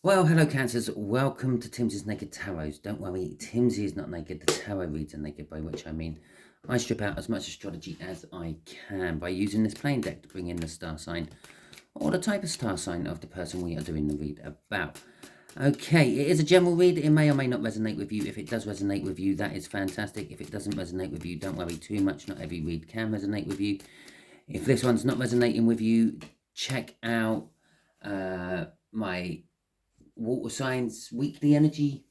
Well, hello Cancers, welcome to Timsy's Naked Tarot. Don't worry, Timsy is not naked, the tarot reads are naked, by which I mean I strip out as much astrology as I can by using this plain deck to bring in the star sign or the type of star sign of the person we are doing the read about. Okay, it is a general read, it may or may not resonate with you. If it does resonate with you, that is fantastic. If it doesn't resonate with you, don't worry too much, not every read can resonate with you. If this one's not resonating with you, check out my water signs weekly energy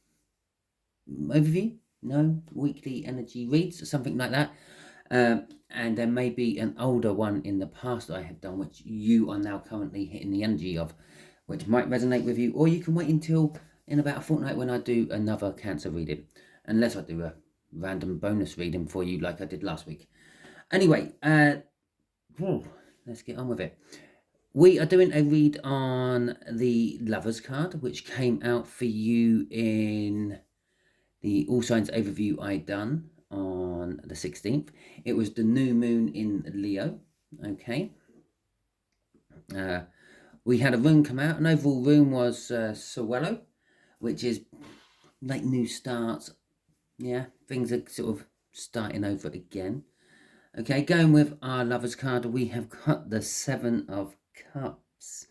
overview, no, weekly energy reads or something like that. And there may be an older one in the past I have done which you are now currently hitting the energy of, which might resonate with you, or you can wait until in about a fortnight when I do another Cancer reading, unless I do a random bonus reading for you like I did last week. Anyway, let's get on with it. We are doing a read on the Lovers card, which came out for you in the All Signs overview I done on the 16th. It was the new moon in Leo, okay? We had a rune come out. An overall rune was Sawello, which is like new starts. Yeah, things are sort of starting over again. Okay, going with our Lovers card, we have got the Seven of Cups.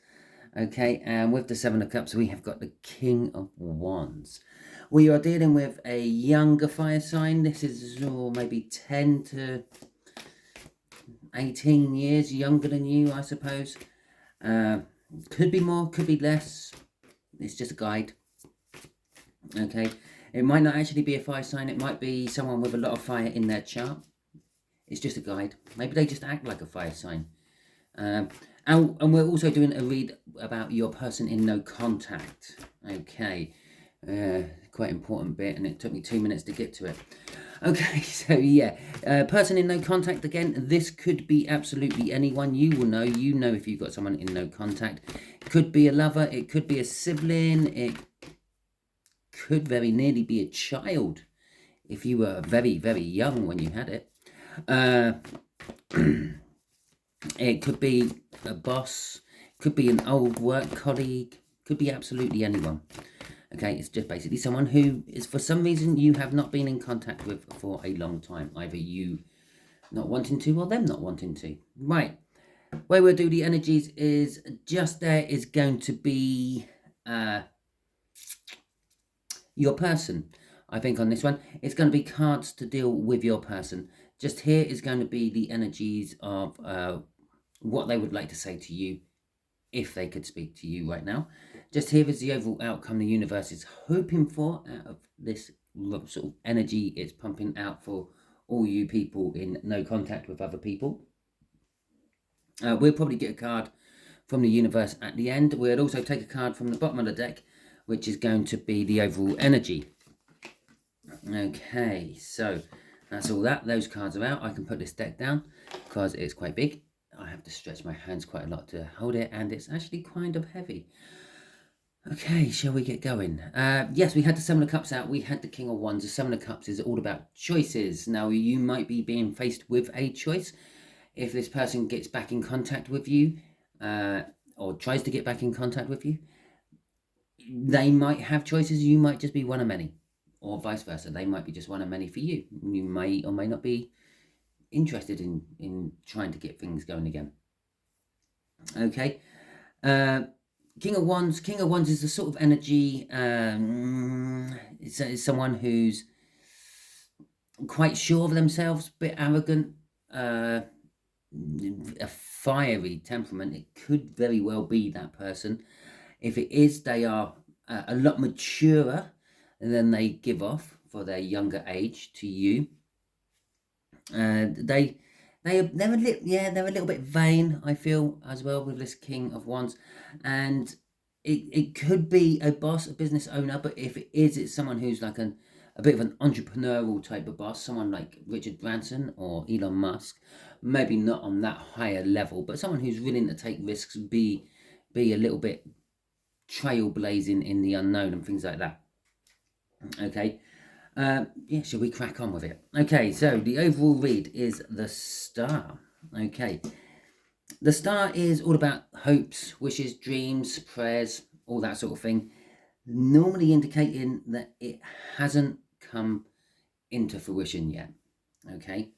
Okay, and with the Seven of Cups, we have got the King of Wands. We are dealing with a younger fire sign. This is maybe 10 to 18 years younger than you, I suppose. Could be more, could be less. It's just a guide. Okay, it might not actually be a fire sign. It might be someone with a lot of fire in their chart. It's just a guide. Maybe they just act like a fire sign. And we're also doing a read about your person in no contact. Okay, quite important bit, and it took me 2 minutes to get to it. Okay, so yeah, person in no contact again. This could be absolutely anyone. You will know. You know if you've got someone in no contact. It could be a lover. It could be a sibling. It could very nearly be a child if you were very, very young when you had it. It could be a boss, could be an old work colleague, could be absolutely anyone. Okay, it's just basically someone who is, for some reason, you have not been in contact with for a long time. Either you not wanting to or them not wanting to. Right, where we'll do the energies is just there is going to be your person. I think on this one, it's going to be cards to deal with your person. Just here is going to be the energies of what they would like to say to you if they could speak to you right now. Just here is the overall outcome the universe is hoping for out of this sort of energy it's pumping out for all you people in no contact with other people. We'll probably get a card from the universe at the end. We'll also take a card from the bottom of the deck, which is going to be the overall energy. Okay, so that's all that. Those cards are out. I can put this deck down because it's quite big. I have to stretch my hands quite a lot to hold it, and it's actually kind of heavy. Okay, shall we get going? Yes, we had the Seven of Cups out. We had the King of Wands. The Seven of Cups is all about choices. Now, you might be being faced with a choice. If this person gets back in contact with you, or tries to get back in contact with you, they might have choices. You might just be one of many, or vice versa. They might be just one of many for you. You may or may not be interested in trying to get things going again. Okay. King of Wands. King of Wands is the sort of energy. It's someone who's quite sure of themselves, a bit arrogant, a fiery temperament. It could very well be that person. If it is, they are a lot maturer than they give off for their younger age to you. They're a little bit vain, I feel, as well, with this King of Wands, and it could be a boss, a business owner, but if it is, it's someone who's like a bit of an entrepreneurial type of boss, someone like Richard Branson or Elon Musk, maybe not on that higher level, but someone who's willing to take risks, be a little bit trailblazing in the unknown and things like that. Okay. Yeah, shall we crack on with it? Okay, so the overall read is the Star. Okay, the Star is all about hopes, wishes, dreams, prayers, all that sort of thing. normally indicating that it hasn't come into fruition yet. Okay,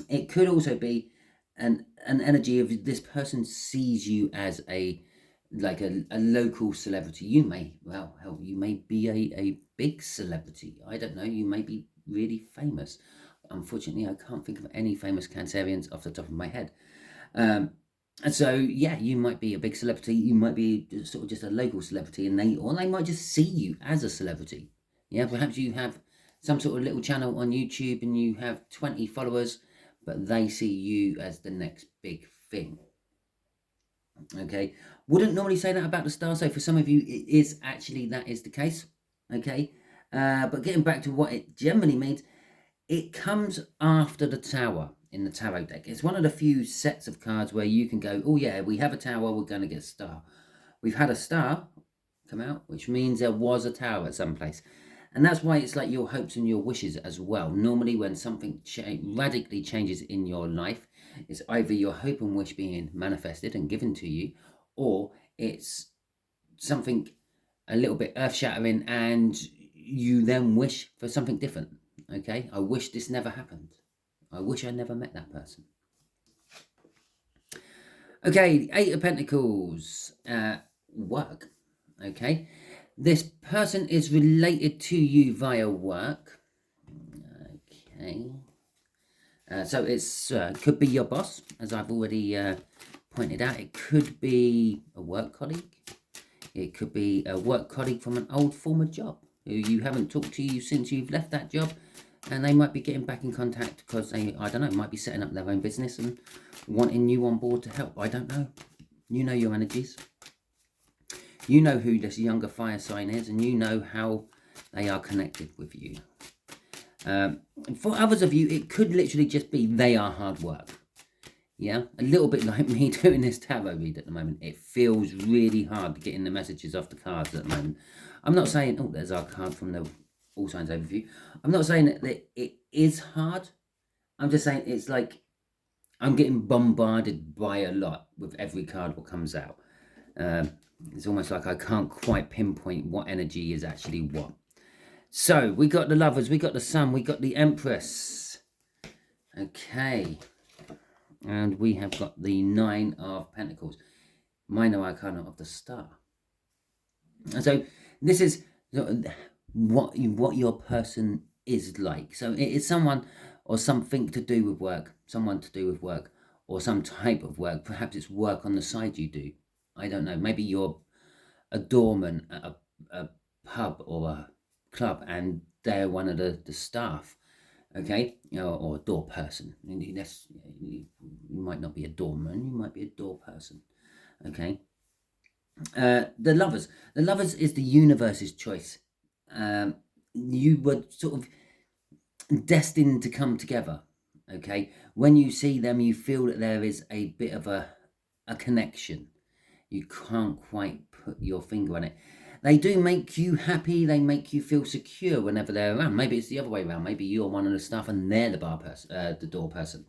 it could also be an energy of this person sees you as a local celebrity. You may, well, hell, you may be a big celebrity. I don't know, you may be really famous. Unfortunately, I can't think of any famous Cancerians off the top of my head. And so, yeah, you might be a big celebrity. You might be sort of just a local celebrity, and they might just see you as a celebrity. Yeah, perhaps you have some sort of little channel on YouTube and you have 20 followers, but they see you as the next big thing. Okay, wouldn't normally say that about the star. So for some of you, it is actually that is the case. Okay, but getting back to what it generally means, it comes after the tower in the tarot deck. It's one of the few sets of cards where you can go, oh yeah, we have a tower, we're going to get a star. We've had a star come out, which means there was a tower at some place. And that's why it's like your hopes and your wishes as well. Normally when something radically changes in your life, it's either your hope and wish being manifested and given to you, or it's something a little bit earth-shattering and you then wish for something different. Okay, I wish this never happened. I wish I never met that person. Okay, Eight of Pentacles, work. Okay, this person is related to you via work. Okay, so it's could be your boss, as I've already pointed out. It could be a work colleague. It could be a work colleague from an old former job who you haven't talked to you since you've left that job, and they might be getting back in contact because they, I don't know, might be setting up their own business and wanting you on board to help. I don't know. You know your energies. You know who this younger fire sign is, and you know how they are connected with you. For others of you, it could literally just be they are hard work. Yeah, a little bit like me doing this tarot read at the moment. It feels really hard getting the messages off the cards at the moment. I'm not saying, oh, there's our card from the All Signs Overview. I'm not saying that it is hard. I'm just saying it's like I'm getting bombarded by a lot with every card that comes out. It's almost like I can't quite pinpoint what energy is actually what. So we got the Lovers, we got the Sun, we got the Empress. Okay. And we have got the Nine of Pentacles, minor arcana of the Star. And so this is what your person is like. So it is someone or something to do with work, someone to do with work, or some type of work. Perhaps it's work on the side you do. I don't know. Maybe you're a doorman at a pub or a club, and they're one of the staff. Okay, or a door person. You might not be a doorman, you might be a door person. Okay. The Lovers. The Lovers is the universe's choice. You were sort of destined to come together. Okay. When you see them, you feel that there is a bit of a connection. You can't quite put your finger on it. They do make you happy. They make you feel secure whenever they're around. Maybe it's the other way around. Maybe you're one of the staff and they're the bar person, the door person.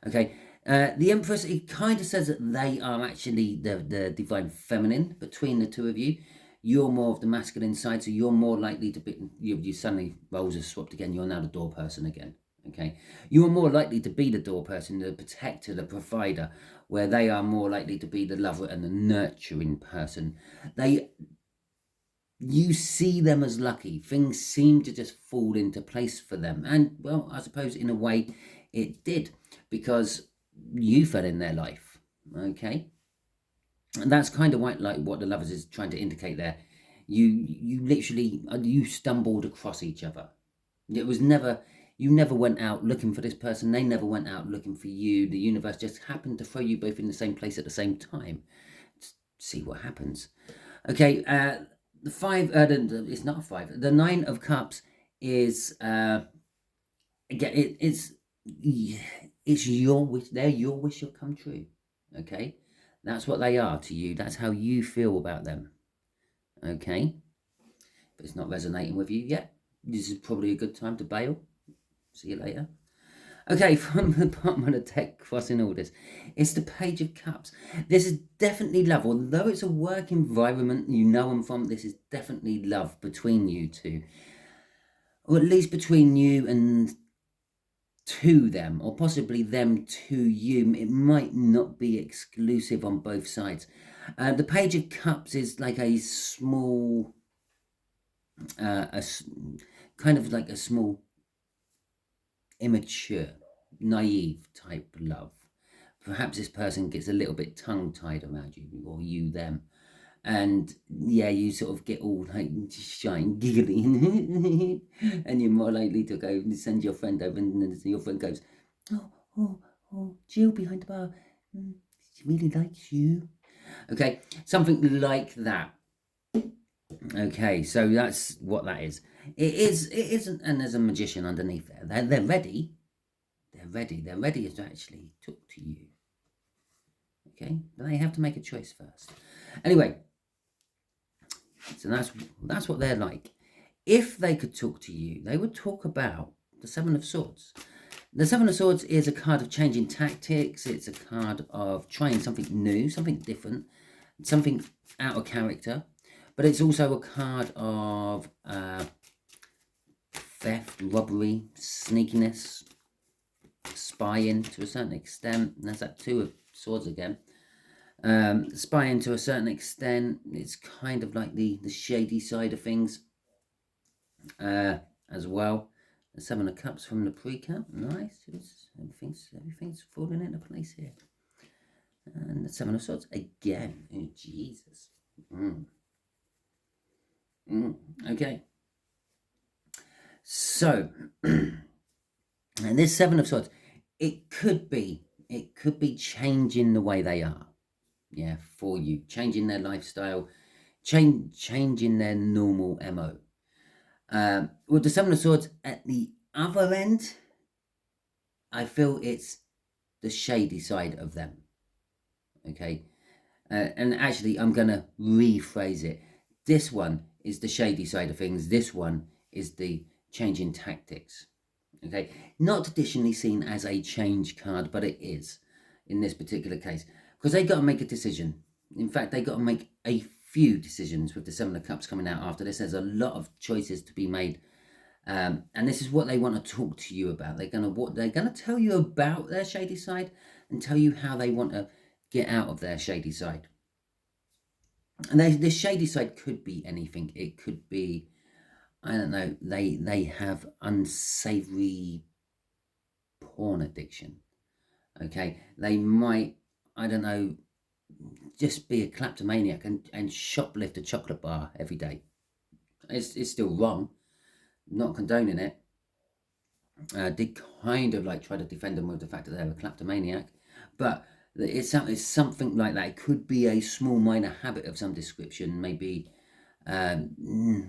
Okay. The Empress, it kind of says that they are actually the divine feminine between the two of you. You're more of the masculine side, so you're more likely to be, you suddenly, roles are swapped again. You're now the door person again. Okay. You are more likely to be the door person, the protector, the provider, where they are more likely to be the lover and the nurturing person. You see them as lucky. Things seem to just fall into place for them. And, well, I suppose in a way it did, because you fell in their life. Okay? And that's kind of like what the Lovers is trying to indicate there. You literally, you stumbled across each other. It was never, you never went out looking for this person. They never went out looking for you. The universe just happened to throw you both in the same place at the same time. Let's see what happens. Okay, the five, it's not a five. The Nine of Cups is again. It's your wish. They're your wish will come true. Okay, that's what they are to you. That's how you feel about them. Okay, if it's not resonating with you yet, this is probably a good time to bail. See you later. Okay, from the bottom of the deck, crossing all this, it's the Page of Cups. This is definitely love. Although it's a work environment, you know them from, this is definitely love between you two. Or at least between you and to them, or possibly them to you. It might not be exclusive on both sides. The Page of Cups is like a small, kind of like a small, immature, naive type love. Perhaps this person gets a little bit tongue-tied around you, or you them. And yeah, you sort of get all like shy and giggly, and you're more likely to go and send your friend over, and then your friend goes, oh, oh, oh, Jill behind the bar, she really likes you. Okay, something like that. Okay, so that's what that is. It isn't, and there's a magician underneath there. They're ready. They're ready to actually talk to you. Okay, but they have to make a choice first. Anyway, so that's what they're like. If they could talk to you, they would talk about the Seven of Swords. The Seven of Swords is a card of changing tactics. It's a card of trying something new, something different, something out of character. But it's also a card of theft, robbery, sneakiness, spying to a certain extent. And that's that Two of Swords again. Spying to a certain extent. It's kind of like the shady side of things as well. The Seven of Cups from the pre-cap. Nice. Everything's falling into place here. And the Seven of Swords again. Oh, Jesus. Okay. So, and this Seven of Swords, it could be changing the way they are. Yeah, for you. Changing their lifestyle, changing their normal MO. With the Seven of Swords at the other end, I feel it's the shady side of them. Okay, and actually I'm going to rephrase it. This one is the shady side of things. This one is the changing tactics. Okay, not traditionally seen as a change card, but it is in this particular case, because they got to make a decision. In fact, they got to make a few decisions with the Seven of Cups coming out after this. There's a lot of choices to be made, and this is what they want to talk to you about. They're gonna tell you about their shady side and tell you how they want to get out of their shady side. And this shady side could be anything. It could be, I don't know, they have unsavory porn addiction. Okay, they might, I don't know, just be a kleptomaniac and shoplift a chocolate bar every day. It's still wrong, not condoning it. Did kind of like try to defend them with the fact that they're a kleptomaniac, but it's something like that. It could be a small minor habit of some description, maybe you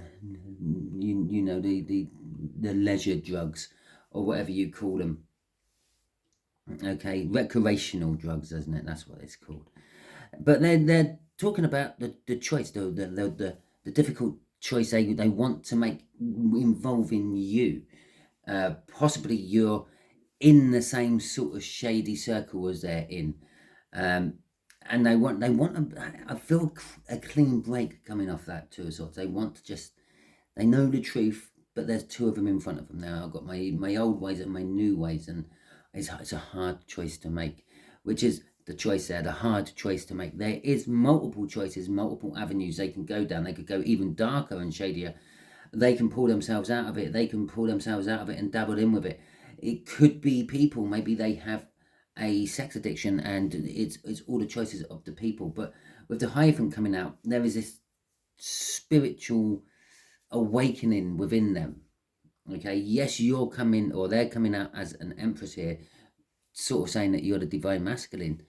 know, the leisure drugs or whatever you call them. Okay, recreational drugs, isn't it? That's what it's called. But they're talking about the choice, the difficult choice they want to make involving you. Possibly you're in the same sort of shady circle as they're in, and they want I feel a clean break coming off that Two of Swords. They want to just, they know the truth, but there's two of them in front of them now. I've got my old ways and my new ways, and it's a hard choice to make, which is the choice there, the hard choice to make. There is multiple choices, multiple avenues they can go down. They could go even darker and shadier. They can pull themselves out of it. They can pull themselves out of it and dabble in with it. It could be people. Maybe they have a sex addiction and it's all the choices of the people. But with the Hierophant coming out, there is this spiritual awakening within them. Okay, yes, you're coming, or they're coming out as an Empress here, sort of saying that you're the divine masculine,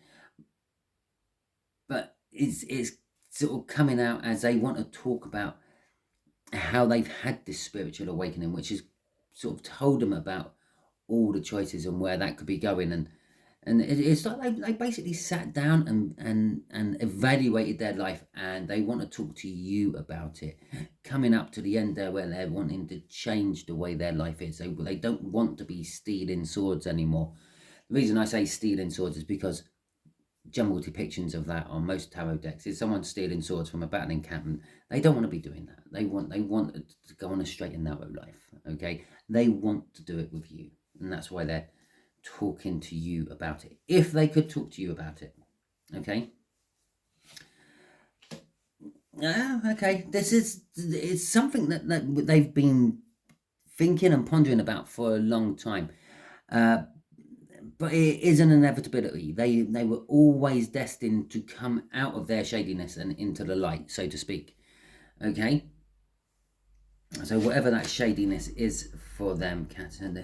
but it's sort of coming out as they want to talk about how they've had this spiritual awakening, which has sort of told them about all the choices and where that could be going, and And it's like they basically sat down and evaluated their life, and they want to talk to you about it. Coming up to the end there where they're wanting to change the way their life is. They don't want to be stealing swords anymore. The reason I say stealing swords is because general depictions of that on most tarot decks is someone stealing swords from a battle encampment. They don't want to be doing that. They want to go on a straight and narrow life. Okay, they want to do it with you, and that's why they're talking to you about it. If they could talk to you about it, okay. Okay. It's something that they've been thinking and pondering about for a long time. But it is an inevitability. They were always destined to come out of their shadiness and into the light, so to speak. Okay. So whatever that shadiness is for them, Cat, and the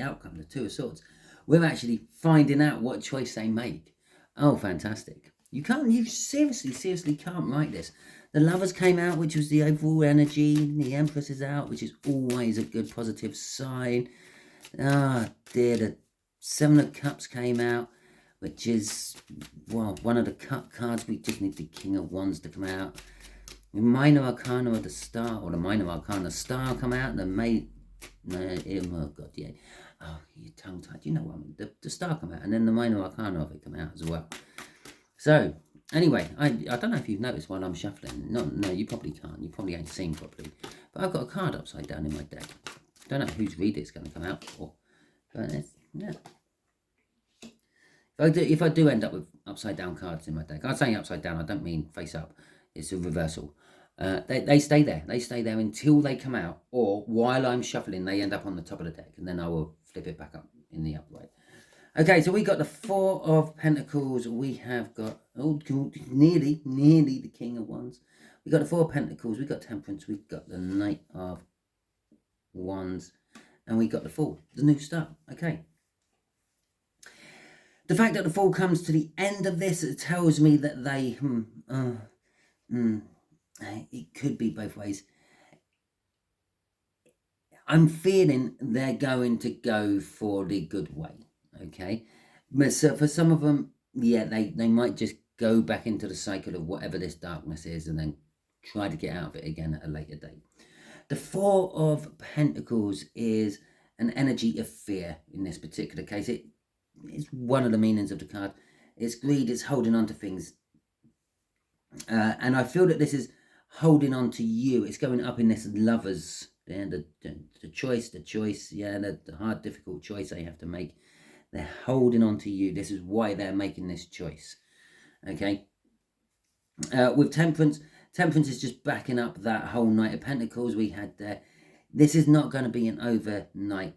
outcome, the Two of Swords, we're actually finding out what choice they make. Oh, fantastic. You seriously can't write this. The Lovers came out, which was the overall energy. The Empress is out, which is always a good positive sign. Ah, dear, the Seven of Cups came out, which is, well, one of the cut cards. We just need the King of Wands to come out. The Minor Arcana of the Star, or the Minor Arcana Star come out. Oh God, yeah. Oh, you're tongue-tied. You know what I mean. The Star come out, and then the Minor Arcana of it come out as well. So, anyway, I don't know if you've noticed while I'm shuffling. No, you probably can't. You probably ain't seen properly. But I've got a card upside down in my deck. Don't know whose read it's going to come out for. But yeah. If I do end up with upside down cards in my deck, I'm saying upside down, I don't mean face up. It's a reversal. They stay there. They stay there until they come out, or while I'm shuffling, they end up on the top of the deck, and then I will flip it back up in the upright. Okay, so we got the Four of Pentacles. We have got, nearly the King of Wands. We got the Four of Pentacles. We got Temperance. We got the Knight of Wands, and we got the Fool, the New Start. Okay. The fact that the Fool comes to the end of this, it tells me that they, it could be both ways. I'm feeling they're going to go for the good way, okay? But so for some of them, yeah, they might just go back into the cycle of whatever this darkness is and then try to get out of it again at a later date. The Four of Pentacles is an energy of fear in this particular case. It's one of the meanings of the card. It's greed, it's holding on to things. And I feel that this is holding on to you. It's going up in this Lovers. And the choice, yeah, the hard, difficult choice they have to make. They're holding on to you. This is why they're making this choice. Okay. With Temperance is just backing up that whole Knight of Pentacles we had there. This is not going to be an overnight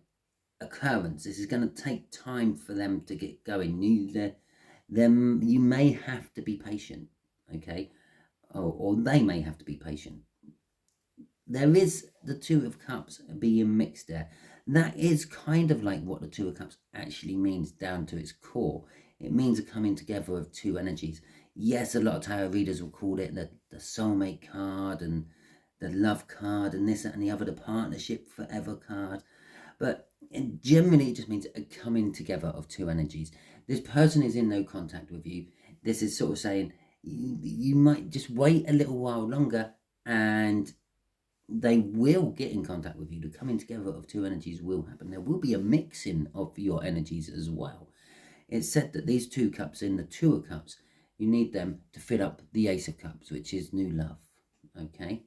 occurrence. This is going to take time for them to get going. You may have to be patient, okay, or they may have to be patient. There is the Two of Cups being mixed there. That is kind of like what the Two of Cups actually means down to its core. It means a coming together of two energies. Yes, a lot of tarot readers will call it the soulmate card and the love card and this, that, and the other, the partnership forever card. But generally, it just means a coming together of two energies. This person is in no contact with you. This is sort of saying you might just wait a little while longer and they will get in contact with you. The coming together of two energies will happen. There will be a mixing of your energies as well. It's said that these two cups in the Two of Cups, you need them to fill up the Ace of Cups, which is new love, okay?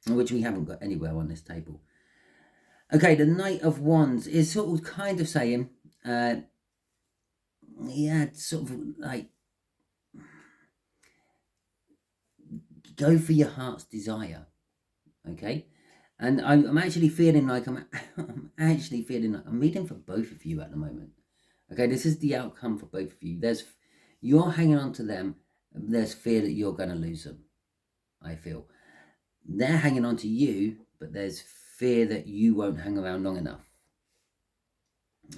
Which we haven't got anywhere on this table. Okay, the Knight of Wands is sort of kind of saying, yeah, sort of like, go for your heart's desire, okay? And I'm actually feeling like I'm reading for both of you at the moment. Okay, this is the outcome for both of you. You're hanging on to them. There's fear that you're going to lose them, I feel. They're hanging on to you, but there's fear that you won't hang around long enough.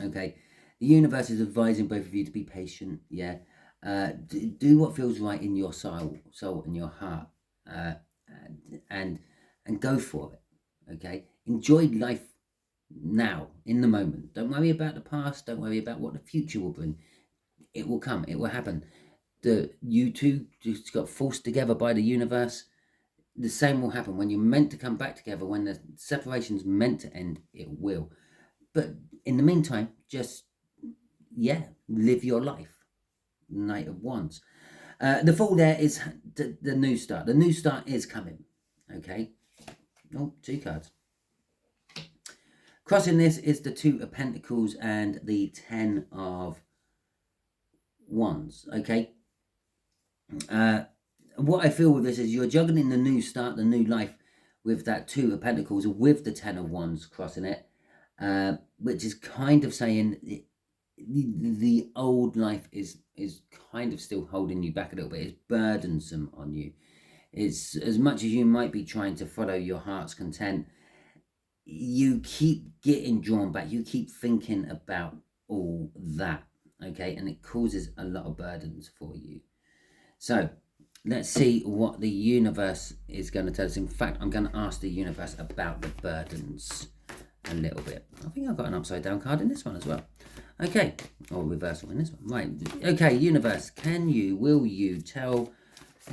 Okay, the universe is advising both of you to be patient. Yeah, do what feels right in your soul and your heart, and go for it. Okay, enjoy life now, in the moment. Don't worry about the past. Don't worry about what the future will bring. It will come. It will happen. You two just got forced together by the universe. The same will happen when you're meant to come back together. When the separation's meant to end, it will. But in the meantime, just live your life. Knight of Wands. The Fool there is the new start. The new start is coming. Okay. Oh, 2 cards. Crossing this is the 2 of Pentacles and the 10 of Wands. Okay. What I feel with this is you're juggling the new start, the new life, with that 2 of Pentacles, with the 10 of Wands crossing it, which is kind of saying the old life is kind of still holding you back a little bit. It's burdensome on you. It's, as much as you might be trying to follow your heart's content, you keep getting drawn back. You keep thinking about all that, okay? And it causes a lot of burdens for you. So let's see what the universe is going to tell us. In fact, I'm going to ask the universe about the burdens a little bit. I think I've got an upside down card in this one as well. Okay, or reversal in this one. Right, okay, universe, will you tell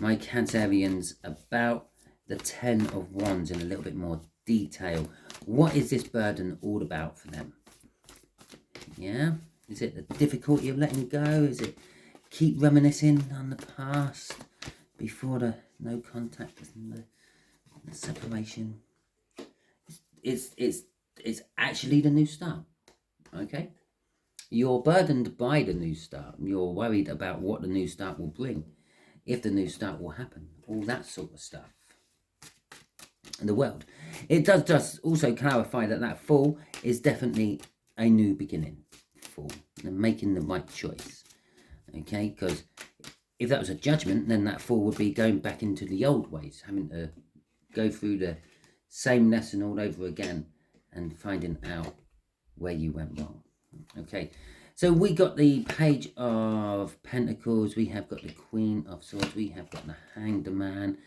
my Cancerians about the 10 of Wands in a little bit more detail? What is this burden all about for them? Yeah, is it the difficulty of letting go? Is it keep reminiscing on the past before the no contact and the separation? It's actually the new start. Okay, you're burdened by the new start. You're worried about what the new start will bring, if the new start will happen, all that sort of stuff. And the world, it does just also clarify that Fool is definitely a new beginning. Fool, and making the right choice. Okay, because if that was a judgment, then that Fool would be going back into the old ways, having to go through the same lesson all over again and finding out where you went wrong. Okay, so we got the Page of Pentacles, we have got the Queen of Swords, we have got the Hanged Man,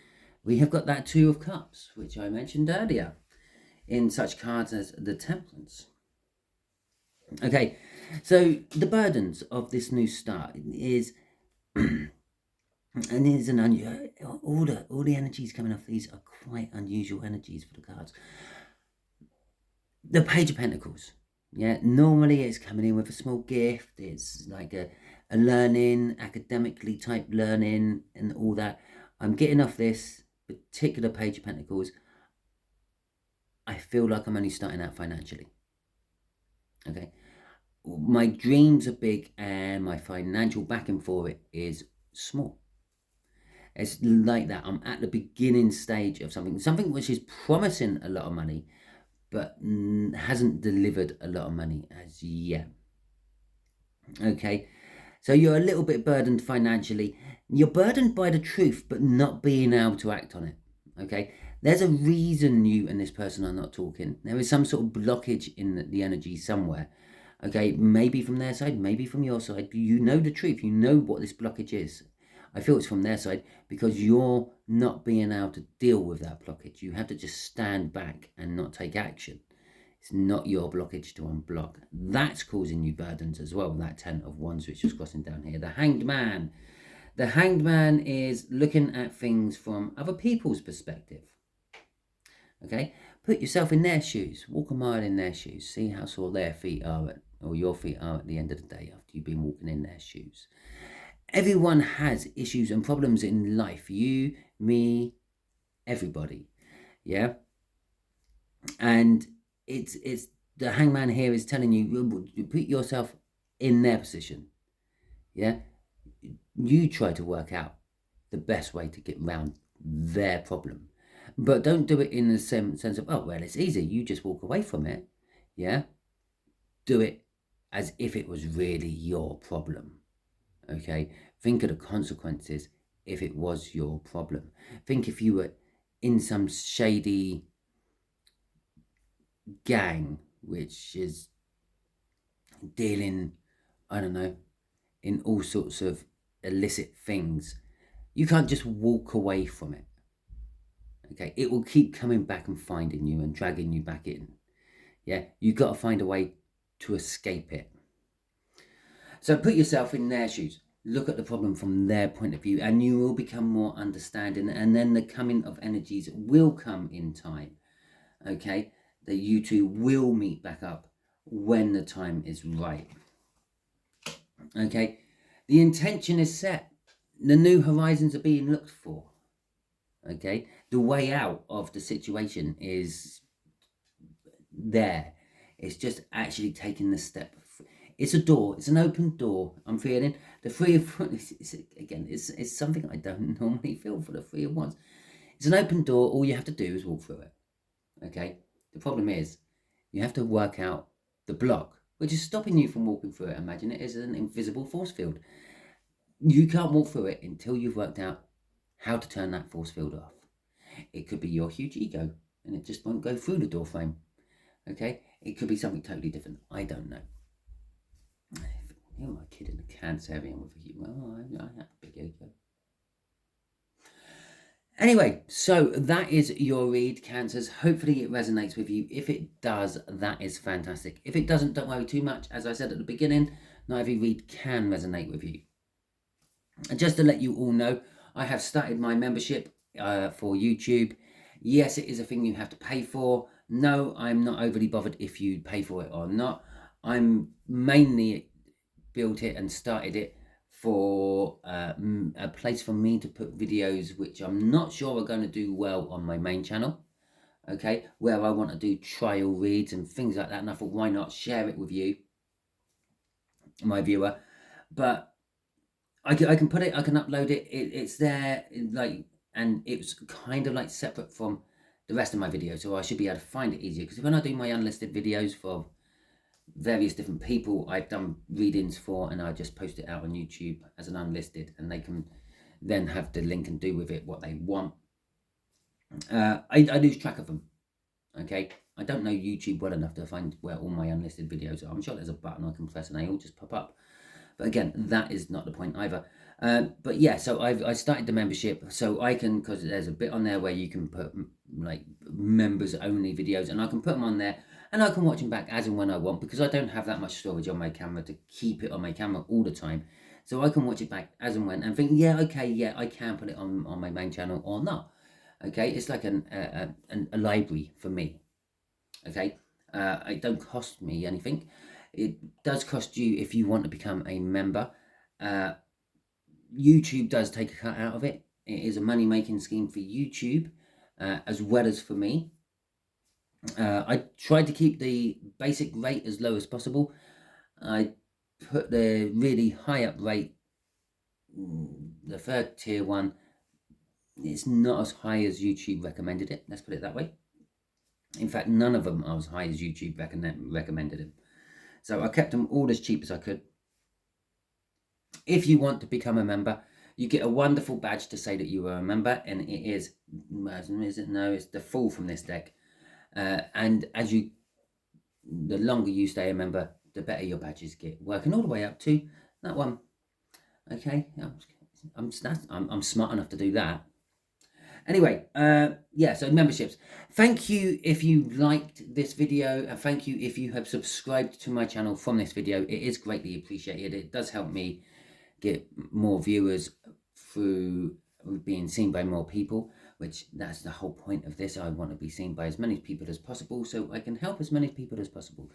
we have got that 2 of Cups, which I mentioned earlier in such cards as the Temperance. Okay, so the burdens of this new start is and it's an all the energies coming off these are quite unusual energies for the cards. The Page of Pentacles, yeah, normally it's coming in with a small gift. It's like a learning, academically type learning and all that. I'm getting off this particular Page of Pentacles, I feel like I'm only starting out financially. Okay, my dreams are big and my financial backing for it is small. It's like that. I'm at the beginning stage of something which is promising a lot of money, but hasn't delivered a lot of money as yet. Okay, so you're a little bit burdened financially. You're burdened by the truth, but not being able to act on it. Okay, there's a reason you and this person are not talking. There is some sort of blockage in the energy somewhere. Okay, maybe from their side, maybe from your side. You know the truth. You know what this blockage is. I feel it's from their side because you're not being able to deal with that blockage. You have to just stand back and not take action. It's not your blockage to unblock. That's causing you burdens as well. That 10 of Wands, which is crossing down here. The Hanged Man. The Hanged Man is looking at things from other people's perspective. Okay, put yourself in their shoes. Walk a mile in their shoes. See how sore their feet are or your feet are at the end of the day after you've been walking in their shoes. Everyone has issues and problems in life. You, me, everybody. Yeah. And it's the Hangman here is telling you put yourself in their position. Yeah. You try to work out the best way to get around their problem. But don't do it in the same sense of, oh, well, it's easy. You just walk away from it. Yeah. Do it as if it was really your problem. Okay. Think of the consequences if it was your problem. Think if you were in some shady gang which is dealing, I don't know, in all sorts of illicit things. You can't just walk away from it. Okay, it will keep coming back and finding you and dragging you back in. Yeah, you've got to find a way to escape it. So put yourself in their shoes. Look at the problem from their point of view, and you will become more understanding, and then the coming of energies will come in time. Okay, that you two will meet back up when the time is right. Okay, the intention is set. The new horizons are being looked for. Okay, the way out of the situation is there. It's just actually taking the step. It's a door. It's an open door. I'm feeling the Three of Wands. It's something I don't normally feel for the Three of Wands. It's an open door. All you have to do is walk through it. Okay. The problem is you have to work out the block, which is stopping you from walking through it. Imagine it as an invisible force field. You can't walk through it until you've worked out how to turn that force field off. It could be your huge ego, and it just won't go through the door frame. Okay. It could be something totally different. I don't know. Who am I kidding? A Cancerian with a well, I have a big ego. Anyway, so that is your read, Cancers. Hopefully it resonates with you. If it does, that is fantastic. If it doesn't, don't worry too much. As I said at the beginning, not every read can resonate with you. And just to let you all know, I have started my membership for YouTube. Yes, it is a thing you have to pay for. No, I'm not overly bothered if you pay for it or not. I'm mainly built it and started it for a place for me to put videos which I'm not sure are going to do well on my main channel. Okay, where I want to do trial reads and things like that, and I thought, why not share it with you, my viewer? But I can put it, I can upload it. It's there, like, and it's kind of like separate from the rest of my videos, so I should be able to find it easier. Because when I do my unlisted videos for various different people I've done readings for, and I just post it out on YouTube as an unlisted, and they can then have the link and do with it what they want. I lose track of them. Okay, I don't know YouTube well enough to find where all my unlisted videos are. I'm sure there's a button I can press and they all just pop up, but again, that is not the point either. But yeah, so I started the membership, so I can, because there's a bit on there where you can put like members only videos, and I can put them on there, and I can watch them back as and when I want, because I don't have that much storage on my camera to keep it on my camera all the time. So I can watch it back as and when and think, yeah, okay, yeah, I can put it on my main channel or not. Okay, it's like a library for me. Okay, it don't cost me anything. It does cost you if you want to become a member. YouTube does take a cut out of it. It is a money-making scheme for YouTube, as well as for me. I tried to keep the basic rate as low as possible. I put the really high up rate, the third tier one, it's not as high as YouTube recommended it. Let's put it that way. In fact, none of them are as high as YouTube recommended them. So I kept them all as cheap as I could. If you want to become a member, you get a wonderful badge to say that you are a member, and it is it? No, it's the Fool from this deck. And the longer you stay a member, the better your badges get, working all the way up to that one. Okay, I'm smart enough to do that. Anyway, yeah, so memberships. Thank you if you liked this video, and thank you if you have subscribed to my channel from this video. It is greatly appreciated. It does help me get more viewers through being seen by more people, which that's the whole point of this. I want to be seen by as many people as possible so I can help as many people as possible.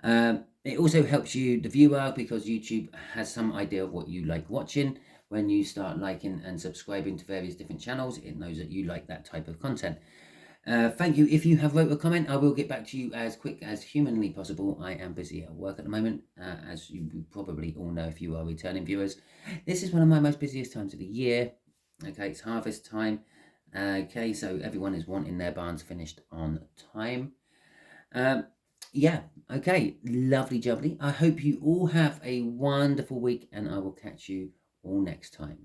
It also helps you, the viewer, because YouTube has some idea of what you like watching. When you start liking and subscribing to various different channels, it knows that you like that type of content. Thank you. If you have wrote a comment, I will get back to you as quick as humanly possible. I am busy at work at the moment, as you probably all know if you are returning viewers. This is one of my most busiest times of the year. Okay, it's harvest time. Okay, so everyone is wanting their barns finished on time. Yeah, okay, lovely jubbly. I hope you all have a wonderful week, and I will catch you all next time.